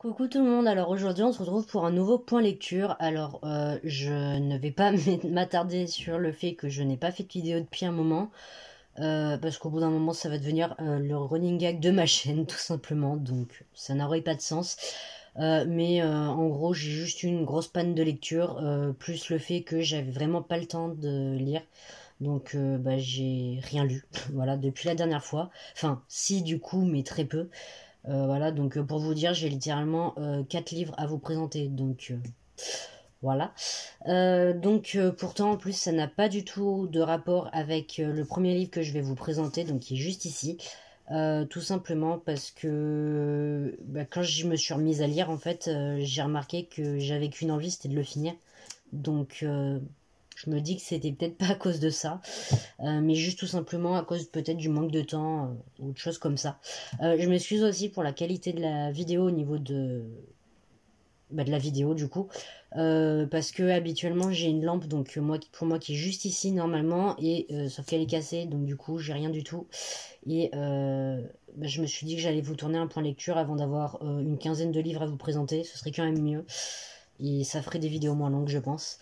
Coucou tout le monde, alors aujourd'hui on se retrouve pour un nouveau point lecture. Alors je ne vais pas m'attarder sur le fait que je n'ai pas fait de vidéo depuis un moment, parce qu'au bout d'un moment ça va devenir le running gag de ma chaîne tout simplement, donc ça n'aurait pas de sens. Mais en gros j'ai juste eu une grosse panne de lecture, plus le fait que j'avais vraiment pas le temps de lire. Donc j'ai rien lu, voilà, depuis la dernière fois. Enfin si du coup, mais très peu. Voilà, donc pour vous dire, j'ai littéralement 4 livres à vous présenter, donc voilà. Pourtant, en plus, ça n'a pas du tout de rapport avec le premier livre que je vais vous présenter, donc qui est juste ici. Tout simplement parce que quand je me suis remise à lire, en fait, j'ai remarqué que j'avais qu'une envie, c'était de le finir. Donc, je me dis que c'était peut-être pas à cause de ça. Mais juste tout simplement à cause peut-être du manque de temps ou de choses comme ça. Je m'excuse aussi pour la qualité de la vidéo au niveau de la vidéo du coup, parce que habituellement j'ai une lampe donc pour moi qui est juste ici normalement et sauf qu'elle est cassée donc du coup j'ai rien du tout et je me suis dit que j'allais vous tourner un point lecture avant d'avoir une quinzaine de livres à vous présenter, ce serait quand même mieux et ça ferait des vidéos moins longues je pense.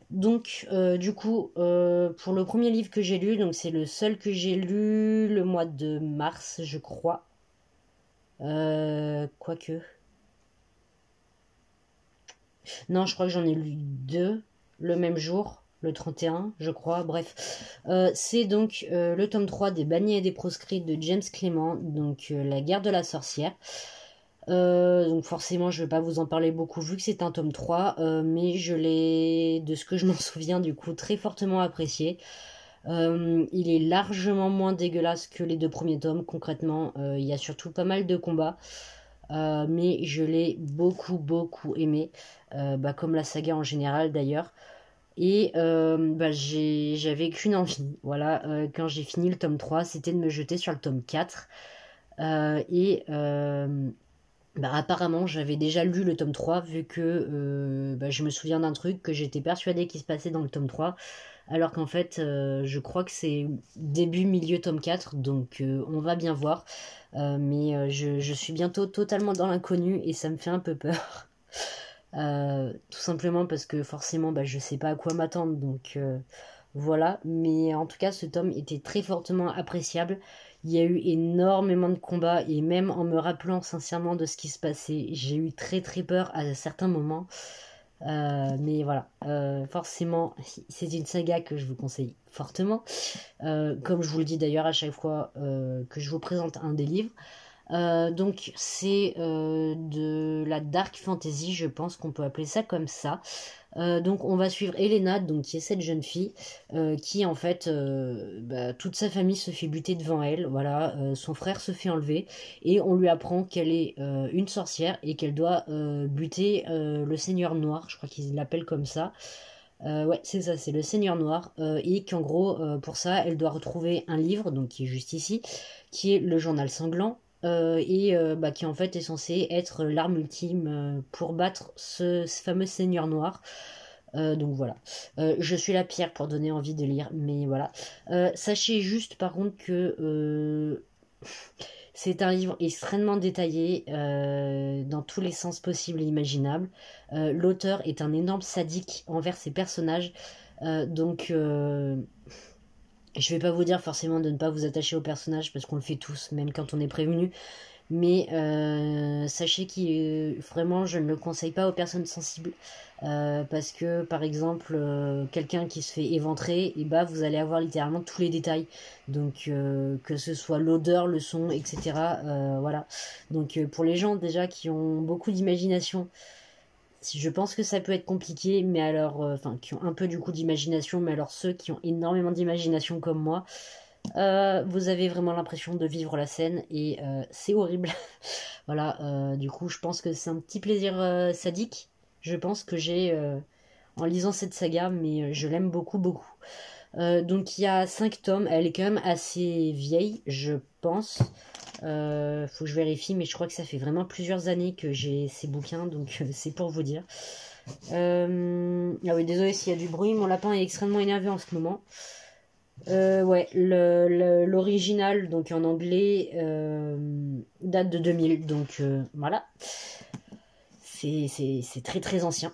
Donc, du coup, pour le premier livre que j'ai lu, donc c'est le seul que j'ai lu le mois de mars, je crois. Quoique. Non, je crois que j'en ai lu deux le même jour, le 31, je crois. Bref, c'est donc le tome 3 des Bannis et des Proscrits de James Clement, donc la guerre de la sorcière. Donc forcément je vais pas vous en parler beaucoup vu que c'est un tome 3, mais je l'ai, de ce que je m'en souviens du coup, très fortement apprécié. Il est largement moins dégueulasse que les deux premiers tomes, concrètement. Il y a surtout pas mal de combats, mais je l'ai beaucoup aimé, comme la saga en général d'ailleurs. Et j'avais qu'une envie, voilà, quand j'ai fini le tome 3, c'était de me jeter sur le tome 4. Apparemment, j'avais déjà lu le tome 3 vu que je me souviens d'un truc que j'étais persuadée qu'il se passait dans le tome 3 alors qu'en fait, je crois que c'est début, milieu tome 4 donc on va bien voir. Je suis bientôt totalement dans l'inconnu et ça me fait un peu peur. Tout simplement parce que forcément, je sais pas à quoi m'attendre, donc voilà. Mais en tout cas, ce tome était très fortement appréciable. Il y a eu énormément de combats et même en me rappelant sincèrement de ce qui se passait, j'ai eu très peur à certains moments. Mais voilà, forcément, c'est une saga que je vous conseille fortement. Comme je vous le dis d'ailleurs à chaque fois que je vous présente un des livres. Donc c'est de la dark fantasy, je pense qu'on peut appeler ça comme ça. Donc on va suivre Elena, donc qui est cette jeune fille qui en fait toute sa famille se fait buter devant elle. Voilà, son frère se fait enlever et on lui apprend qu'elle est une sorcière et qu'elle doit buter le Seigneur Noir. Je crois qu'ils l'appellent comme ça. Ouais, c'est ça, c'est le Seigneur Noir. Et qu'en gros, pour ça, elle doit retrouver un livre, donc qui est juste ici, qui est le Journal Sanglant, qui en fait est censé être l'arme ultime pour battre ce fameux Seigneur Noir. Donc voilà. Je suis la pierre pour donner envie de lire, mais voilà. Sachez juste par contre que c'est un livre extrêmement détaillé dans tous les sens possibles et imaginables. L'auteur est un énorme sadique envers ses personnages. Je vais pas vous dire forcément de ne pas vous attacher aux personnages parce qu'on le fait tous, même quand on est prévenu. Mais sachez que vraiment je ne le conseille pas aux personnes sensibles parce que par exemple quelqu'un qui se fait éventrer et vous allez avoir littéralement tous les détails donc que ce soit l'odeur, le son, etc. Voilà, donc pour les gens déjà qui ont beaucoup d'imagination, je pense que ça peut être compliqué, mais alors qui ont un peu du coup d'imagination, mais alors ceux qui ont énormément d'imagination comme moi, vous avez vraiment l'impression de vivre la scène et c'est horrible. Voilà, du coup, je pense que c'est un petit plaisir sadique. Je pense que j'ai en lisant cette saga, mais je l'aime beaucoup. Donc il y a 5 tomes, elle est quand même assez vieille, je pense. Faut que je vérifie, mais je crois que ça fait vraiment plusieurs années que j'ai ces bouquins, donc c'est pour vous dire. Ah oui, désolé s'il y a du bruit, mon lapin est extrêmement énervé en ce moment. Ouais, l'original, donc en anglais, date de 2000, donc voilà. c'est très très ancien.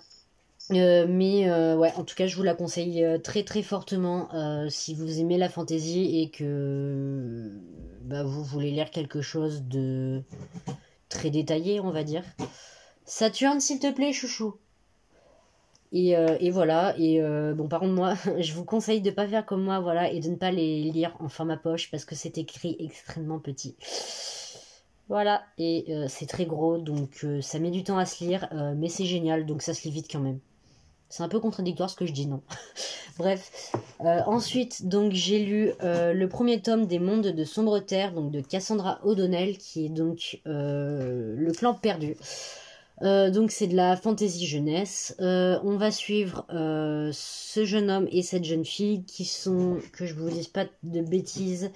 Ouais, en tout cas, je vous la conseille très très fortement si vous aimez la fantasy et que bah, vous voulez lire quelque chose de très détaillé, on va dire. Saturne, s'il te plaît, chouchou. Et voilà. Bon, par contre, moi, je vous conseille de pas faire comme moi, voilà, et de ne pas les lire en format poche parce que c'est écrit extrêmement petit. Voilà, et c'est très gros, donc ça met du temps à se lire, mais c'est génial, donc ça se lit vite quand même. C'est un peu contradictoire ce que je dis, non. Bref. Ensuite, donc j'ai lu le premier tome des Mondes de Sombre Terre, donc de Cassandra O'Donnell, qui est donc le clan perdu. Donc c'est de la fantasy jeunesse. On va suivre ce jeune homme et cette jeune fille qui sont, que je vous dise pas de bêtises,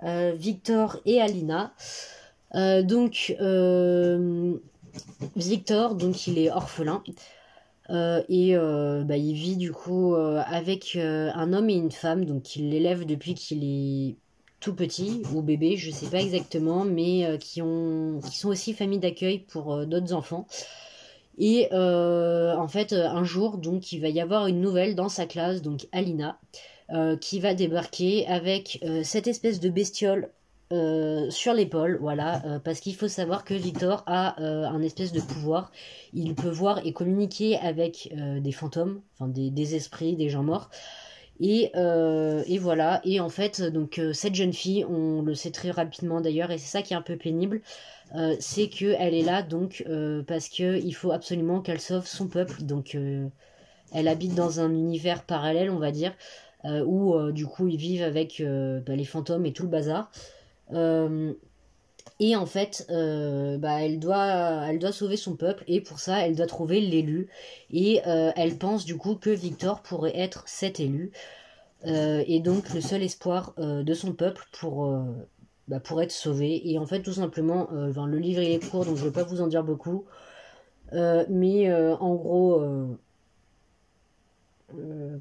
Victor et Alina. Victor, donc il est orphelin. Il vit du coup avec un homme et une femme, donc il l'élève depuis qu'il est tout petit ou bébé, je sais pas exactement, mais qui sont aussi famille d'accueil pour d'autres enfants. Et en fait, un jour, donc il va y avoir une nouvelle dans sa classe, donc Alina, qui va débarquer avec cette espèce de bestiole sur l'épaule, voilà, parce qu'il faut savoir que Victor a un espèce de pouvoir. Il peut voir et communiquer avec des fantômes, enfin des esprits, des gens morts. Et voilà, et en fait, donc cette jeune fille, on le sait très rapidement d'ailleurs, et c'est ça qui est un peu pénible, c'est qu'elle est là donc parce qu'il faut absolument qu'elle sauve son peuple. Donc elle habite dans un univers parallèle, on va dire, où du coup ils vivent avec les fantômes et tout le bazar. Euh, et en fait, elle doit sauver son peuple et pour ça, elle doit trouver l'élu. Et elle pense du coup que Victor pourrait être cet élu. Et donc le seul espoir de son peuple pour être sauvé. Et en fait, tout simplement, le livre il est court, donc je ne vais pas vous en dire beaucoup. En gros,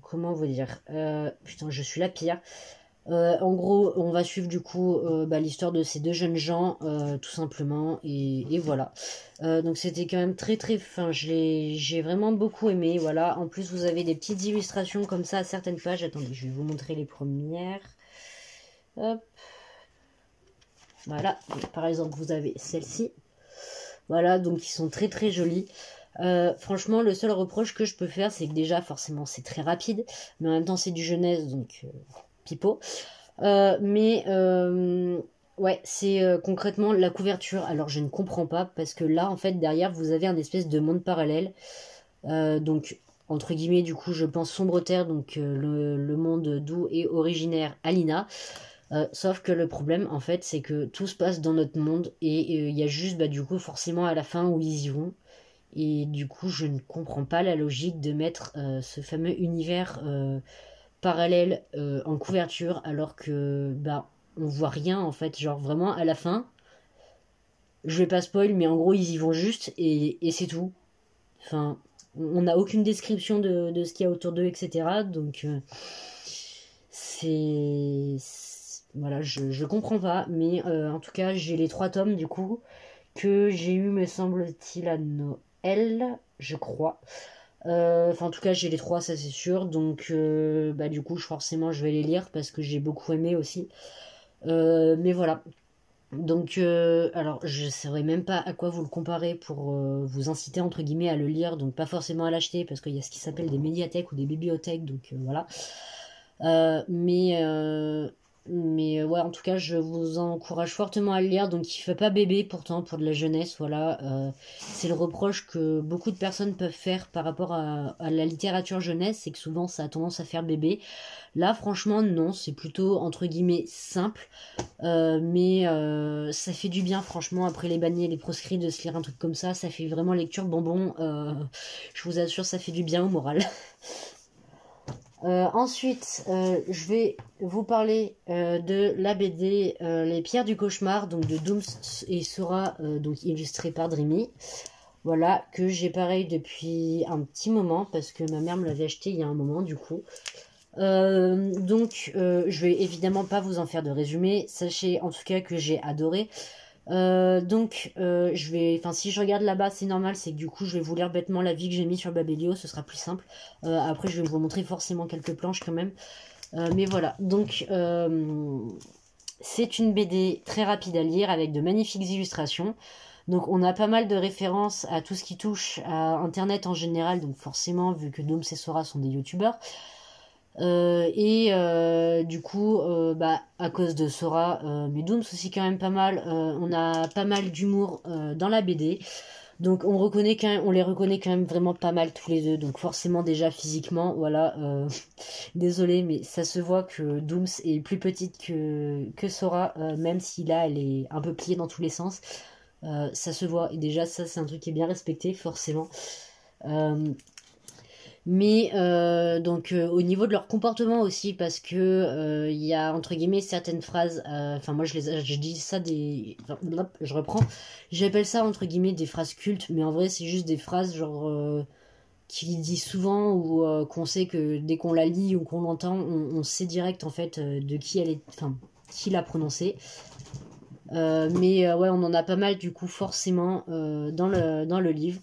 comment vous dire putain, je suis la pire. En gros, on va suivre du coup l'histoire de ces deux jeunes gens, tout simplement, et voilà. Donc c'était quand même très très fin. J'ai vraiment beaucoup aimé. Voilà. En plus, vous avez des petites illustrations comme ça à certaines pages. Attendez, je vais vous montrer les premières. Hop. Voilà. Par exemple, vous avez celle-ci. Voilà, donc ils sont très très jolis. Franchement, le seul reproche que je peux faire, c'est que déjà, forcément, c'est très rapide, mais en même temps, c'est du jeunesse, donc pipeau. Ouais, c'est concrètement la couverture. Alors, je ne comprends pas, parce que là, en fait, derrière, vous avez un espèce de monde parallèle. Donc, entre guillemets, du coup, je pense Sombre Terre, donc le monde d'où est originaire Alina. Sauf que le problème, en fait, c'est que tout se passe dans notre monde et il y a juste, du coup, forcément à la fin où ils y vont. Et du coup, je ne comprends pas la logique de mettre ce fameux univers parallèle en couverture alors que, on voit rien en fait. Genre vraiment à la fin, je vais pas spoil, mais en gros, ils y vont juste et c'est tout. Enfin, on n'a aucune description de ce qu'il y a autour d'eux, etc. Donc, voilà, je comprends pas, mais en tout cas, j'ai les 3 tomes du coup que j'ai eu, me semble-t-il, à Noël, je crois. En tout cas, j'ai les 3, ça c'est sûr. Donc, du coup, forcément, je vais les lire parce que j'ai beaucoup aimé aussi. Mais voilà. Donc, alors, je ne saurais même pas à quoi vous le comparer pour vous inciter, entre guillemets, à le lire. Donc, pas forcément à l'acheter parce qu'il y a ce qui s'appelle des médiathèques ou des bibliothèques. Donc, voilà. Ouais, en tout cas, je vous encourage fortement à le lire. Donc, il fait pas bébé pourtant pour de la jeunesse. Voilà, c'est le reproche que beaucoup de personnes peuvent faire par rapport à la littérature jeunesse, c'est que souvent ça a tendance à faire bébé. Là, franchement, non, c'est plutôt entre guillemets simple, ça fait du bien, franchement, après les bannés et les proscrits, de se lire un truc comme ça fait vraiment lecture bonbon. Je vous assure, ça fait du bien au moral. Ensuite, je vais vous parler de la BD Les Pierres du Cauchemar, donc de Dooms et Sora, donc illustré par Dreamy. Voilà, que j'ai pareil depuis un petit moment, parce que ma mère me l'avait acheté il y a un moment du coup. Je vais évidemment pas vous en faire de résumé. Sachez en tout cas que j'ai adoré. Si je regarde là-bas, c'est normal, c'est que du coup, je vais vous lire bêtement la vie que j'ai mis sur Babelio, ce sera plus simple. Après, je vais vous montrer forcément quelques planches quand même. Mais voilà, donc c'est une BD très rapide à lire avec de magnifiques illustrations. Donc on a pas mal de références à tout ce qui touche à Internet en général, donc forcément, vu que Dooms et Sora sont des youtubeurs. Du coup, à cause de Sora, mais Dooms aussi quand même pas mal, on a pas mal d'humour dans la BD. Donc on les reconnaît quand même vraiment pas mal tous les deux. Donc forcément déjà physiquement, voilà, désolé, mais ça se voit que Dooms est plus petite que Sora, même si là elle est un peu pliée dans tous les sens. Ça se voit, et déjà ça c'est un truc qui est bien respecté, forcément. Au niveau de leur comportement aussi, parce que il y a entre guillemets certaines phrases, moi je dis ça je reprends, j'appelle ça entre guillemets des phrases cultes, mais en vrai c'est juste des phrases genre qu'il dit souvent ou qu'on sait que dès qu'on la lit ou qu'on l'entend, on sait direct en fait de qui elle est, enfin qui l'a prononcée. Ouais, on en a pas mal du coup forcément dans le livre.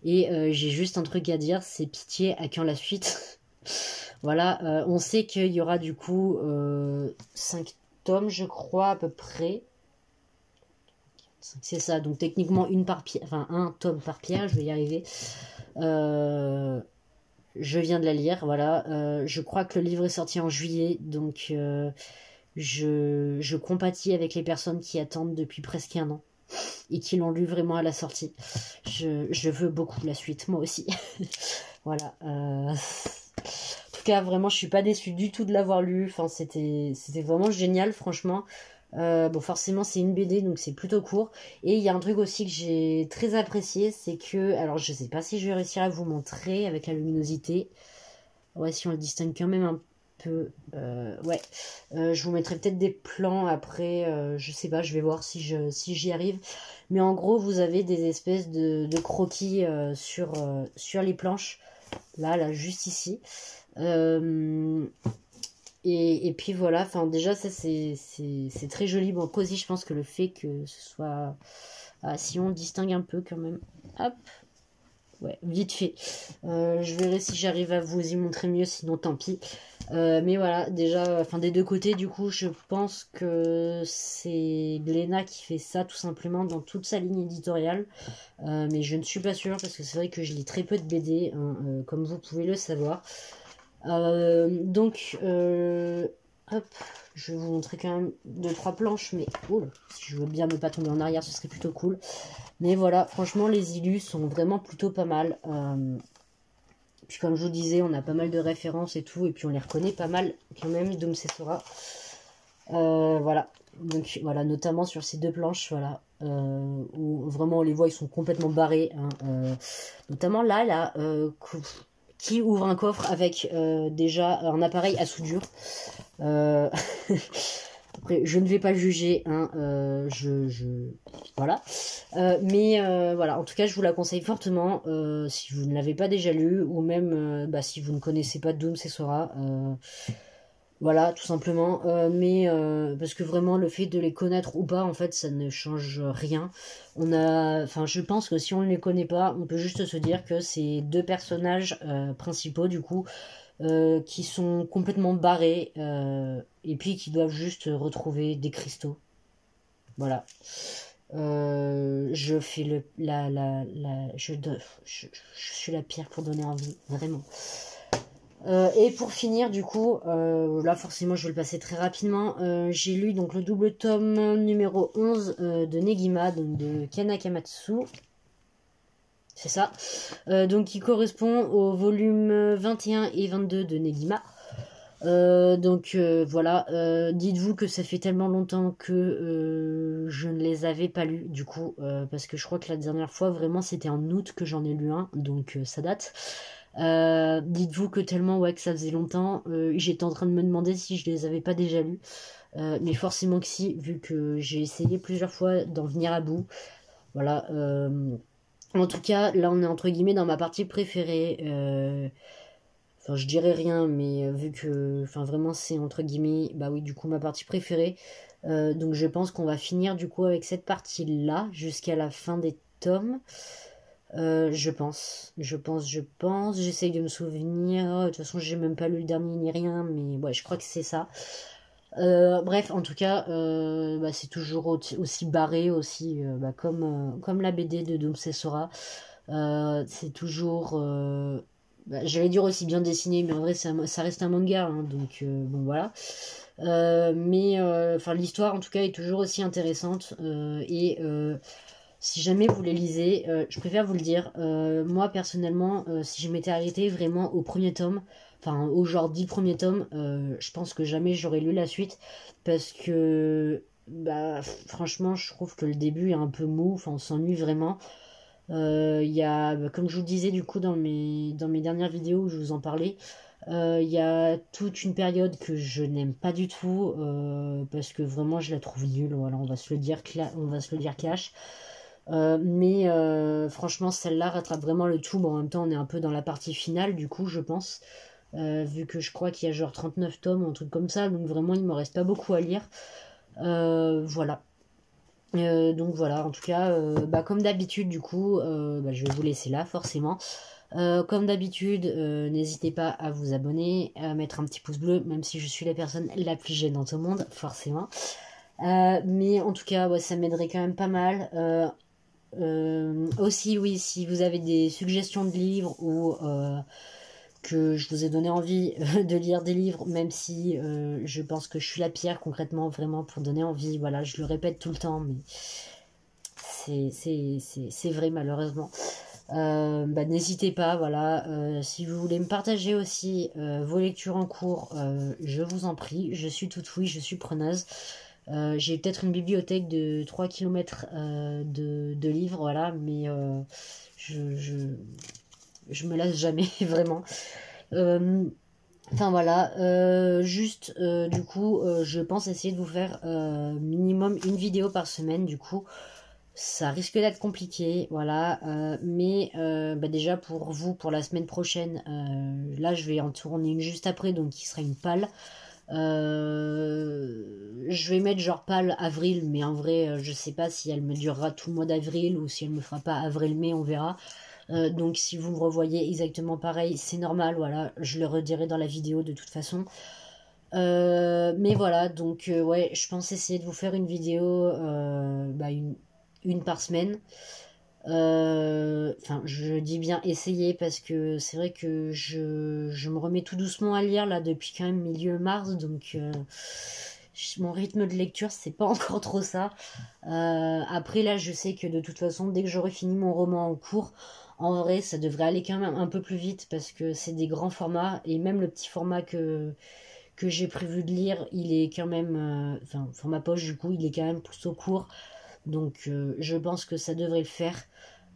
Et j'ai juste un truc à dire, c'est pitié, à quand la suite. Voilà, on sait qu'il y aura du coup 5 tomes, je crois, à peu près. C'est ça, donc techniquement un tome par pierre, je vais y arriver. Je viens de la lire, voilà. Je crois que le livre est sorti en juillet, donc je compatis avec les personnes qui attendent depuis presque un an et qui l'ont lu vraiment à la sortie. Je veux beaucoup la suite, moi aussi. Voilà. En tout cas, vraiment, je suis pas déçue du tout de l'avoir lu. Enfin, c'était vraiment génial, franchement. Bon, forcément, c'est une BD, donc c'est plutôt court. Et il y a un truc aussi que j'ai très apprécié, c'est que, alors je sais pas si je vais réussir à vous montrer avec la luminosité. Ouais, si on le distingue quand même un peu. Ouais. Je vous mettrai peut-être des plans après. Je sais pas, je vais voir si j'y arrive. Mais en gros, vous avez des espèces de croquis sur les planches. Là, juste ici. Et puis voilà, enfin déjà ça c'est très joli. Bon, Cozy, je pense que le fait que ce soit... Ah, si on distingue un peu quand même. Hop. Ouais, vite fait. Je verrai si j'arrive à vous y montrer mieux, sinon tant pis. Mais voilà, déjà, enfin des deux côtés, du coup, je pense que c'est Glénat qui fait ça tout simplement dans toute sa ligne éditoriale. Mais je ne suis pas sûre parce que c'est vrai que je lis très peu de BD, hein, comme vous pouvez le savoir. Hop, je vais vous montrer quand même 2-3 planches, mais si je veux bien ne pas tomber en arrière, ce serait plutôt cool. Mais voilà, franchement, les illus sont vraiment plutôt pas mal. Puis comme je vous disais, on a pas mal de références et tout, et puis on les reconnaît pas mal quand même, Dooms et Sora. Voilà, donc voilà, notamment sur ces deux planches, voilà, où vraiment on les voit, ils sont complètement barrés. Hein, notamment là, qui ouvre un coffre avec déjà un appareil à soudure. Après, je ne vais pas juger, hein, voilà. Voilà, en tout cas, je vous la conseille fortement si vous ne l'avez pas déjà lu, ou même si vous ne connaissez pas Dooms et Sora. Voilà, tout simplement. Parce que vraiment, le fait de les connaître ou pas, en fait, ça ne change rien. Je pense que si on ne les connaît pas, on peut juste se dire que c'est deux personnages principaux, du coup, qui sont complètement barrés et puis qui doivent juste retrouver des cristaux. Voilà. Je fais je suis la pire pour donner envie, vraiment. Et pour finir, du coup, là forcément je vais le passer très rapidement. J'ai lu donc le double tome numéro 11 de Negima, donc de Ken Akamatsu. C'est ça. Donc qui correspond au volume 21 et 22 de Negima. Voilà, dites-vous que ça fait tellement longtemps que je ne les avais pas lus, du coup, parce que je crois que la dernière fois, vraiment, c'était en août que j'en ai lu un, donc ça date. Dites-vous que tellement, ouais, que ça faisait longtemps, j'étais en train de me demander si je les avais pas déjà lus, mais forcément que si, vu que j'ai essayé plusieurs fois d'en venir à bout. Voilà. En tout cas, là, on est entre guillemets dans ma partie préférée. Enfin, je dirais rien, mais vu que, enfin, vraiment, c'est entre guillemets, bah oui, du coup, ma partie préférée. Donc je pense qu'on va finir du coup avec cette partie-là jusqu'à la fin des tomes. Je pense. J'essaye de me souvenir. De toute façon, j'ai même pas lu le dernier ni rien, mais ouais, je crois que c'est ça. Bref, en tout cas, bah, c'est toujours aussi barré, aussi comme la BD de Doom Sora. C'est toujours, j'allais dire aussi bien dessiné, mais en vrai, ça reste un manga, hein, donc bon voilà. Mais enfin, l'histoire en tout cas est toujours aussi intéressante et si jamais vous les lisez, je préfère vous le dire. Moi personnellement, si je m'étais arrêtée vraiment au premier tome, enfin au genre 10 premiers tomes, je pense que jamais j'aurais lu la suite parce que bah franchement je trouve que le début est un peu mou, enfin on s'ennuie vraiment. Il y a, bah, comme je vous disais du coup dans mes dernières vidéos où je vous en parlais, il y a toute une période que je n'aime pas du tout parce que vraiment je la trouve nulle. Voilà, on va se le dire, on va se le dire cash. Mais franchement, celle-là rattrape vraiment le tout. Bon, en même temps, on est un peu dans la partie finale, du coup, je pense. Vu que je crois qu'il y a genre 39 tomes, un truc comme ça. Donc vraiment, il me reste pas beaucoup à lire. Voilà. Donc voilà, en tout cas, bah, comme d'habitude, du coup, bah, je vais vous laisser là, forcément. Comme d'habitude, n'hésitez pas à vous abonner, à mettre un petit pouce bleu, même si je suis la personne la plus gênante au monde, forcément. Mais en tout cas, ouais, ça m'aiderait quand même pas mal. Aussi, oui, si vous avez des suggestions de livres ou que je vous ai donné envie de lire des livres, même si je pense que je suis la pire concrètement, vraiment, pour donner envie. Voilà, je le répète tout le temps, mais c'est vrai malheureusement. Bah, n'hésitez pas, voilà. Si vous voulez me partager aussi vos lectures en cours, je vous en prie. Je suis toute oui, je suis preneuse. J'ai peut-être une bibliothèque de 3 km de livres, voilà, mais je me lasse jamais, vraiment. Enfin voilà, juste du coup, je pense essayer de vous faire minimum une vidéo par semaine, du coup. Ça risque d'être compliqué, voilà. Mais bah déjà pour vous, pour la semaine prochaine, là je vais en tourner une juste après, donc qui sera une pâle. Je vais mettre genre pâle avril, mais en vrai, je sais pas si elle me durera tout le mois d'avril ou si elle me fera pas avril-mai, on verra. Donc si vous me revoyez exactement pareil, c'est normal, voilà, je le redirai dans la vidéo de toute façon. Mais voilà, donc ouais, je pense essayer de vous faire une vidéo, bah, une par semaine. Enfin, je dis bien essayer parce que c'est vrai que je me remets tout doucement à lire là depuis quand même milieu mars, donc mon rythme de lecture c'est pas encore trop ça. Après là, je sais que de toute façon, dès que j'aurai fini mon roman en cours, en vrai, ça devrait aller quand même un peu plus vite parce que c'est des grands formats et même le petit format que j'ai prévu de lire, il est quand même, enfin, format poche du coup, il est quand même plutôt court. Donc je pense que ça devrait le faire.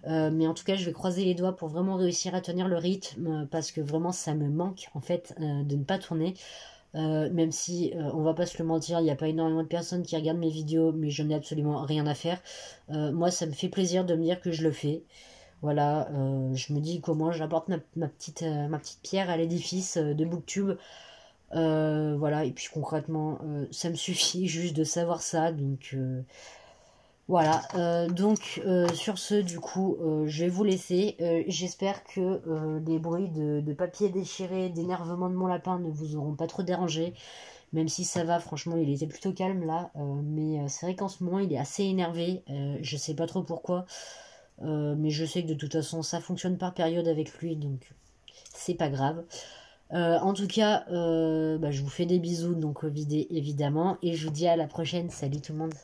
Mais en tout cas, je vais croiser les doigts pour vraiment réussir à tenir le rythme parce que vraiment ça me manque en fait de ne pas tourner. Même si on va pas se le mentir, il n'y a pas énormément de personnes qui regardent mes vidéos, mais je n'ai absolument rien à faire. Moi, ça me fait plaisir de me dire que je le fais. Voilà, je me dis comment j'apporte ma petite pierre à l'édifice de Booktube. Voilà, et puis concrètement, ça me suffit juste de savoir ça, donc voilà, donc sur ce, du coup, je vais vous laisser. J'espère que les bruits de papier déchiré, d'énervement de mon lapin ne vous auront pas trop dérangé. Même si ça va, franchement, il était plutôt calme là. Mais c'est vrai qu'en ce moment, il est assez énervé. Je sais pas trop pourquoi. Mais je sais que de toute façon, ça fonctionne par période avec lui, donc c'est pas grave. En tout cas, bah, je vous fais des bisous, donc évidemment. Et je vous dis à la prochaine. Salut tout le monde.